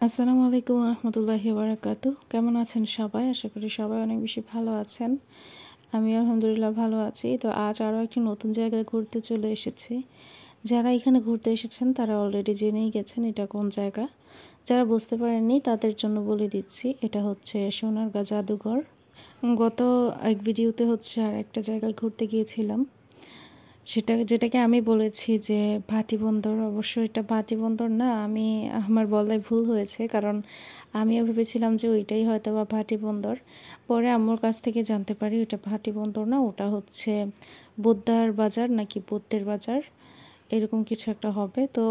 আসসালামু আলাইকুম রহমতুল্লাহি বারাকাতু। কেমন আছেন সবাই? আশা করি সবাই অনেক বেশি ভালো আছেন। আমি আলহামদুলিল্লাহ ভালো আছি। তো আজ আরও একটি নতুন জায়গায় ঘুরতে চলে এসেছি। যারা এখানে ঘুরতে এসেছেন তারা অলরেডি জেনেই গেছেন এটা কোন জায়গা। যারা বুঝতে পারেননি তাদের জন্য বলে দিচ্ছি, এটা হচ্ছে সোনারগাঁ জাদুঘর। গত এক ভিডিওতে হচ্ছে আর একটা জায়গায় ঘুরতে গিয়েছিলাম, যেটাকে আমি বলেছি যে ভাটি বন্দর। অবশ্য এটা ভাটি বন্দর না, আমার বলায় ভুল হয়েছে, কারণ আমিও ভেবেছিলাম যে ওইটাই হয়তো বা ভাটি বন্দর। পরে আম্মুর কাছ থেকে জানতে পারি ওটা ভাটি বন্দর না, ওটা হচ্ছে বুদ্ধার বাজার নাকি বুদ্ধের বাজার, এরকম কিছু একটা হবে। তো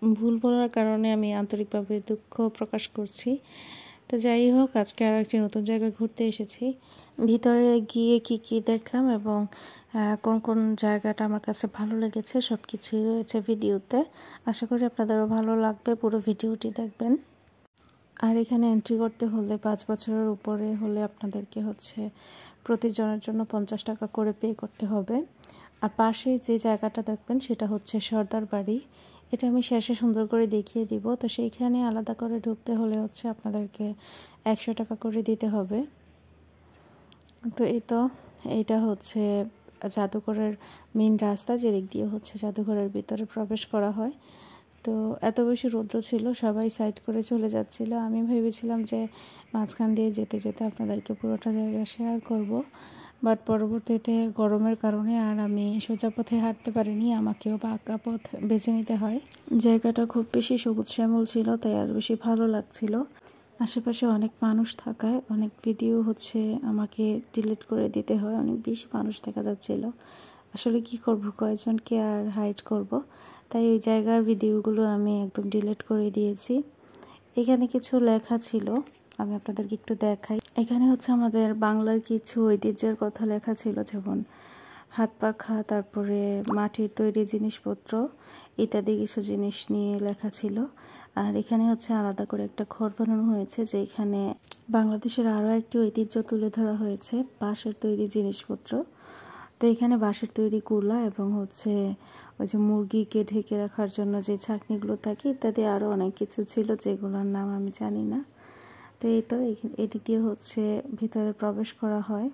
ভুল বলার কারণে আমি আন্তরিকভাবে দুঃখ প্রকাশ করছি। তো যাই হোক, আজকে আর একটি নতুন জায়গায় ঘুরতে এসেছি। ভিতরে গিয়ে কি দেখলাম এবং কোন কোন জায়গাটা আমার কাছে ভালো লেগেছে সব কিছুই রয়েছে ভিডিওতে। আশা করি আপনাদেরও ভালো লাগবে, পুরো ভিডিওটি দেখবেন। আর এখানে এন্ট্রি করতে হলে 5 বছরের উপরে হলে আপনাদেরকে হচ্ছে প্রতিজনের জন্য 50 টাকা করে পে করতে হবে। আর পাশে যে জায়গাটা দেখবেন সেটা হচ্ছে সর্দার বাড়ি। এটা আমি শেষে সুন্দর করে দেখিয়ে দিব। তো সেইখানে আলাদা করে ঢুকতে হলে হচ্ছে আপনাদেরকে 100 টাকা করে দিতে হবে। তো এইটা হচ্ছে জাদুঘরের মেইন রাস্তা, যেদিক দিয়ে হচ্ছে জাদুঘরের ভিতরে প্রবেশ করা হয়। তো এত বেশি রৌদ্র ছিল, সবাই সাইড করে চলে যাচ্ছিল। আমি ভেবেছিলাম যে মাঝখান দিয়ে যেতে যেতে আপনাদেরকে পুরোটা জায়গা শেয়ার করব, বাট পরবর্তীতে গরমের কারণে আর আমি সোজা পথে হাঁটতে পারিনি, আমাকেও বাঁকা পথ বেছে নিতে হয়। জায়গাটা খুব বেশি সবুজ শ্যামল ছিল, তাই আর বেশি ভালো লাগছিল। আশেপাশে অনেক মানুষ থাকায় অনেক ভিডিও হচ্ছে আমাকে ডিলিট করে দিতে হয়, অনেক বেশি মানুষ দেখা যাচ্ছিল। আসলে কি করব, কয়েকজনকে আর হাইড করব, তাই ওই জায়গার ভিডিওগুলো আমি একদম ডিলিট করে দিয়েছি। এখানে কিছু লেখা ছিল, আমি আপনাদেরকে একটু দেখাই। এখানে হচ্ছে আমাদের বাংলার কিছু ঐতিহ্যের কথা লেখা ছিল, যেমন হাত পাখা, তারপরে মাটির তৈরি জিনিসপত্র ইত্যাদি কিছু জিনিস নিয়ে লেখা ছিল। আর এখানে হচ্ছে আলাদা করে একটা ঘর বানানো হয়েছে, যেখানে বাংলাদেশের আরও একটি ঐতিহ্য তুলে ধরা হয়েছে, বাঁশের তৈরি জিনিসপত্র। তো এখানে বাঁশের তৈরি কুলা এবং হচ্ছে ওই যে মুরগিকে ঢেকে রাখার জন্য যে ছাকনিগুলো থাকে ইত্যাদি আরও অনেক কিছু ছিল, যেগুলোর নাম আমি জানি না। তো এদিক দিয়ে হচ্ছে ভিতরে প্রবেশ করা হয়।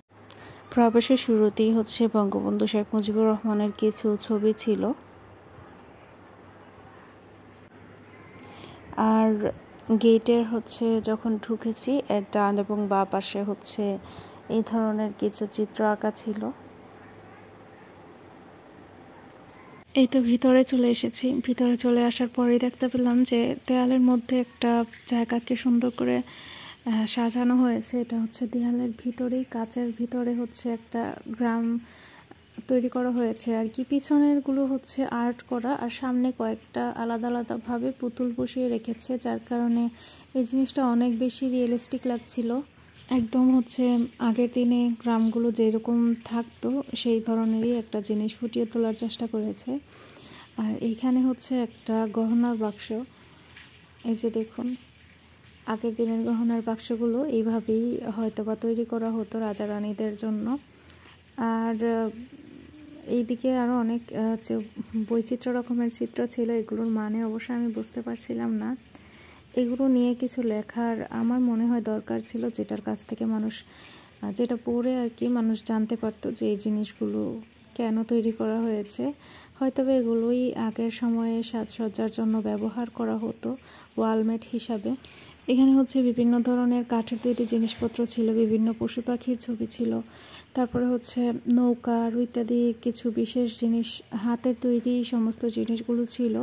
প্রবেশের শুরুতেই হচ্ছে বঙ্গবন্ধু শেখ মুজিবুর রহমানের কিছু ছবি ছিল। আর গেটের হচ্ছে যখন ঢুকেছি, এর ডান এবং বাঁ পাশে হচ্ছে এই ধরনের কিছু চিত্র আঁকা ছিল। এই তো ভিতরে চলে এসেছি। ভিতরে চলে আসার পরেই দেখতে পেলাম যে দেয়ালের মধ্যে একটা জায়গাকে সুন্দর করে সাজানো হয়েছে। এটা হচ্ছে দেয়ালের ভিতরেই, কাচের ভিতরে হচ্ছে একটা গ্রাম তৈরি করা হয়েছে আর কি। পিছনেরগুলো হচ্ছে আর্ট করা, আর সামনে কয়েকটা আলাদা আলাদাভাবে পুতুল বসিয়ে রেখেছে, যার কারণে এই জিনিসটা অনেক বেশি রিয়েলিস্টিক লাগছিল। একদম হচ্ছে আগের দিনে গ্রামগুলো যেরকম থাকতো সেই ধরনেরই একটা জিনিস ফুটিয়ে তোলার চেষ্টা করেছে। আর এইখানে হচ্ছে একটা গহনার বাক্স, এই যে দেখুন, আগের দিনের গহনার বাক্সগুলো এইভাবেই হয়তো বা তৈরি করা হতো রাজা রানীদের জন্য। আর এইদিকে আরও অনেক বৈচিত্র্য রকমের চিত্র ছিল, এগুলোর মানে অবশ্য আমি বুঝতে পারছিলাম না। এগুলো নিয়ে কিছু লেখার আমার মনে হয় দরকার ছিল, যেটার কাছ থেকে মানুষ, যেটা পড়ে আর কি মানুষ জানতে পারতো যে এই জিনিসগুলো কেন তৈরি করা হয়েছে। হয়তো এগুলোই আগের সময়ে সাজসজ্জার জন্য ব্যবহার করা হতো ওয়ালমেট হিসাবে। এখানে হচ্ছে বিভিন্ন ধরনের কাঠের তৈরি জিনিসপত্র ছিল, বিভিন্ন পশু পাখির ছবি ছিল, তারপরে হচ্ছে নৌকা আর ইত্যাদি কিছু বিশেষ জিনিস, হাতের তৈরি সমস্ত জিনিসগুলো ছিল।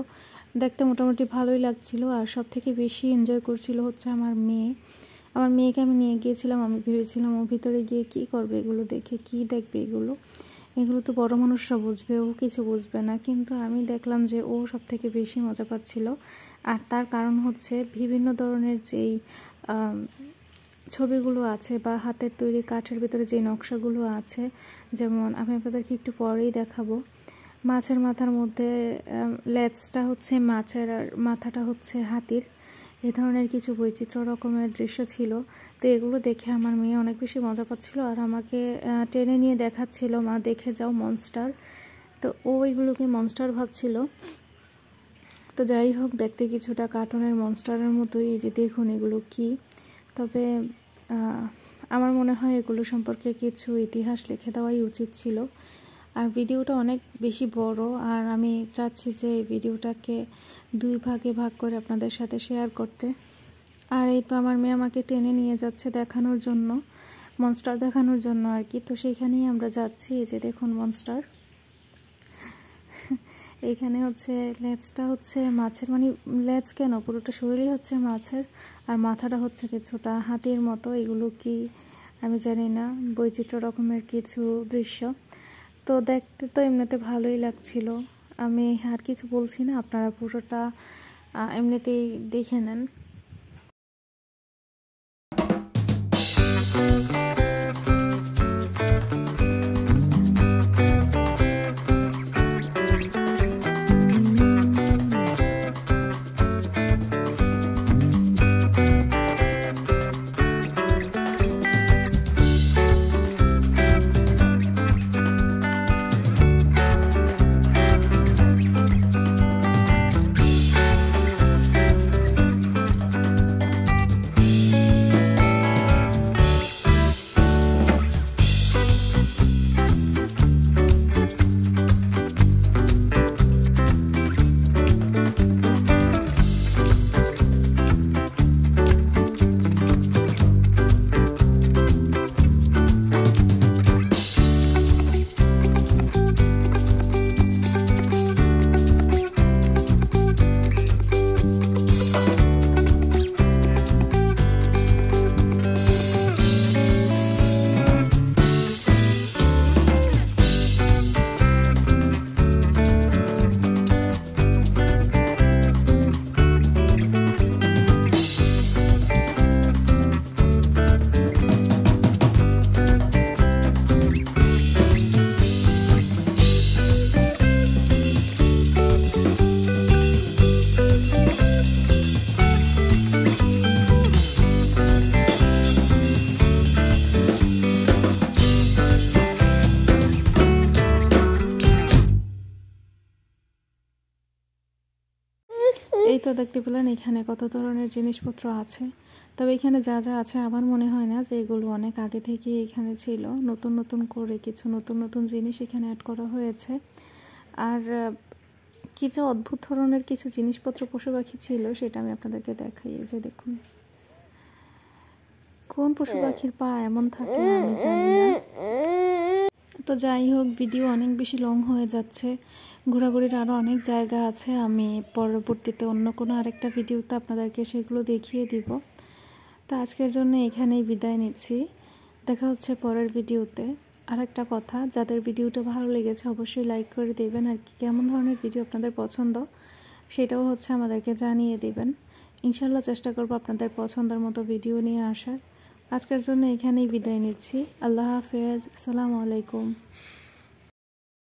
দেখতে মোটামুটি ভালোই লাগছিল। আর সব থেকে বেশি এনজয় করছিল হচ্ছে আমার মেয়েকে আমি নিয়ে গিয়েছিলাম। আমি ভেবেছিলাম ও ভিতরে গিয়ে কি করবে, এগুলো দেখে কি দেখবে, এগুলো তো বড় মানুষরা বুঝবে, ও কিছু বুঝবে না। কিন্তু আমি দেখলাম যে ও সব থেকে বেশি মজা পাচ্ছিল। আর তার কারণ হচ্ছে বিভিন্ন ধরনের যেই ছবিগুলো আছে বা হাতের তৈরি কাঠের ভিতরে যে নকশাগুলো আছে, যেমন আমি আপনাদেরকে একটু পরেই দেখাবো। মাছের মাথার মধ্যে লেজটা হচ্ছে মাছের আর মাথাটা হচ্ছে হাতির, এই ধরনের কিছু বৈচিত্র্য রকমের দৃশ্য ছিল। তো এগুলো দেখে আমার মেয়ে অনেক বেশি মজা পাচ্ছিল আর আমাকে টেনে নিয়ে দেখাচ্ছিল, মা দেখে যাও মনস্টার। তো ও এগুলোকে মনস্টার ভাবছিল। তো যাই হোক, দেখতে কিছুটা কার্টুনের মনস্টারের মতোই। এই যে দেখুন এগুলো কি, তবে আমার মনে হয় এগুলো সম্পর্কে কিছু ইতিহাস লিখে দেওয়াই উচিত ছিল। আর ভিডিওটা অনেক বেশি বড়, আর আমি চাচ্ছি যে এই ভিডিওটাকে 2 ভাগে ভাগ করে আপনাদের সাথে শেয়ার করতে। আর এই তো আমার মেয়ে আমাকে টেনে নিয়ে যাচ্ছে দেখানোর জন্য, মনস্টার দেখানোর জন্য আর কি। তো সেইখানেই আমরা যাচ্ছি। এই যে দেখুন মনস্টার। এইখানে হচ্ছে লেজটা হচ্ছে মাছের, মানে লেজ কেন, পুরোটা শরীরই হচ্ছে মাছের, আর মাথাটা হচ্ছে কিছুটা হাতির মতো। এগুলো কি আমি জানি না, বৈচিত্র্য রকমের কিছু দৃশ্য। তো দেখতে তো এমনিতে ভালোই লাগছিল। আমি আর কিছু বলছি না, আপনারা পুরোটা এমনিতেই দেখে নেন। এই তো দেখতে পেলেন এখানে কত ধরনের জিনিসপত্র আছে। তবে এখানে যা যা আছে আমার মনে হয় না যে এগুলো অনেক আগে থেকে এখানে ছিল, নতুন নতুন করে কিছু নতুন নতুন জিনিস এখানে অ্যাড করা হয়েছে। আর কি যে অদ্ভুত ধরনের কিছু জিনিসপত্র পশু পাখি ছিল সেটা আমি আপনাদেরকে দেখাই। এই যে দেখুন, কোন পশু পাখির পা এমন থাকে আমি জানি না। তো যাই হোক, ভিডিও অনেক বেশি লং হয়ে যাচ্ছে, ঘোরাঘুরির আরও অনেক জায়গা আছে। আমি পরবর্তীতে অন্য কোনো আরেকটা ভিডিওতে আপনাদেরকে সেগুলো দেখিয়ে দিব। তো আজকের জন্য এখানেই বিদায় নিচ্ছি, দেখা হচ্ছে পরের ভিডিওতে। আর একটা কথা, যাদের ভিডিওটা ভালো লেগেছে অবশ্যই লাইক করে দেবেন, আর কি কেমন ধরনের ভিডিও আপনাদের পছন্দ সেটাও হচ্ছে আমাদেরকে জানিয়ে দেবেন। ইনশাল্লাহ চেষ্টা করব আপনাদের পছন্দের মতো ভিডিও নিয়ে আসার। আজকের জন্য এখানেই বিদায় নিচ্ছি। আল্লাহ হাফেজ, আসসালামু আলাইকুম।